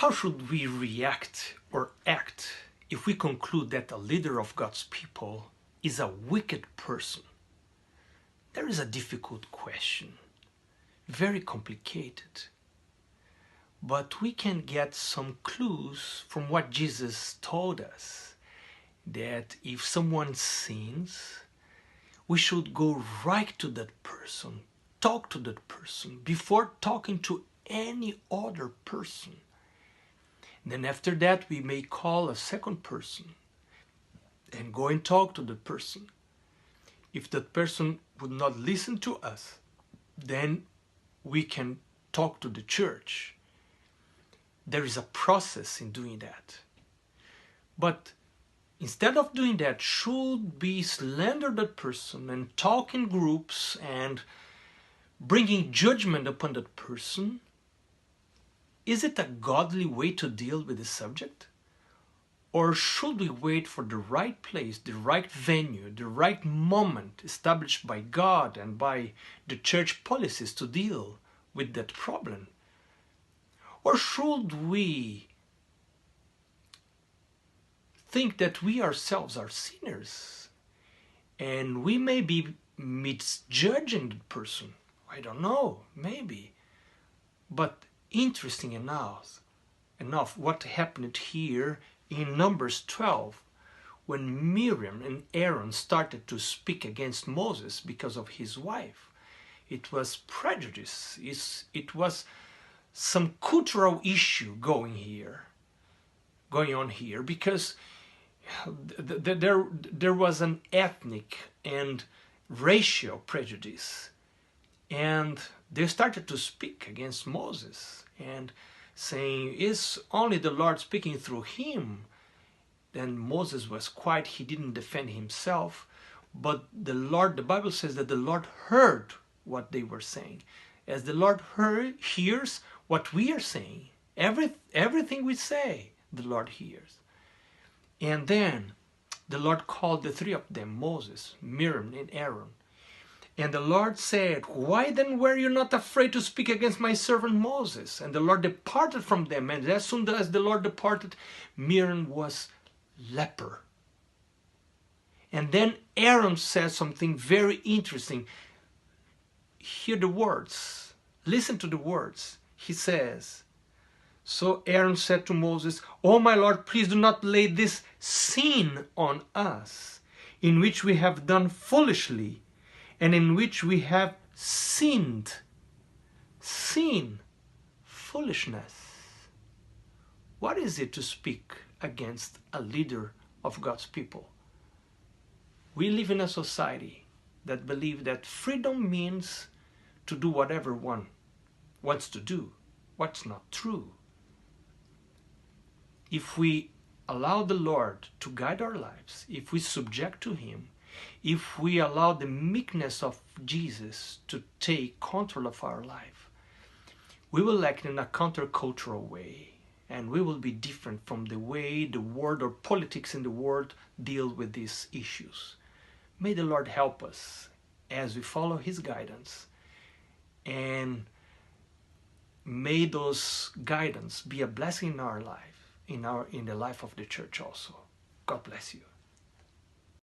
How should we react or act if we conclude that a leader of God's people is a wicked person? There is a difficult question, very complicated. But we can get some clues from what Jesus told us, that if someone sins, we should go right to that person, talk to that person before talking to any other person. Then after that we may call a second person and go and talk to the person. If that person would not listen to us, then we can talk to the church. There is a process in doing that. But instead of doing that, should we slander that person and talk in groups and bringing judgment upon that person? Is it a godly way to deal with the subject? Or should we wait for the right place, the right venue, the right moment established by God and by the church policies to deal with that problem? Or should we think that we ourselves are sinners and we may be misjudging the person? I don't know, maybe. But interesting enough, what happened here in Numbers 12, when Miriam and Aaron started to speak against Moses because of his wife. It was prejudice. It was some cultural issue going on here, because there was an ethnic and racial prejudice, and they started to speak against Moses and saying, is only the Lord speaking through him? Then Moses was quiet, he didn't defend himself, but the Bible says that the Lord heard what they were saying. As the Lord hears what we are saying, everything we say, the Lord hears. And then the Lord called the three of them, Moses, Miriam, and Aaron. And the Lord said, why then were you not afraid to speak against my servant Moses? And the Lord departed from them. And as soon as the Lord departed, Miriam was leper. And then Aaron says something very interesting. Hear the words. Listen to the words. He says, so Aaron said to Moses, oh my Lord, please do not lay this sin on us, in which we have done foolishly, and in which we have sinned. Sin, foolishness. What is it to speak against a leader of God's people? We live in a society that believes that freedom means to do whatever one wants to do, what's not true. If we allow the Lord to guide our lives, if we subject to him, if we allow the meekness of Jesus to take control of our life, we will act in a countercultural way, and we will be different from the way the world or politics in the world deal with these issues. May the Lord help us as we follow his guidance, and may those guidance be a blessing in our life, in the life of the church also. God bless you.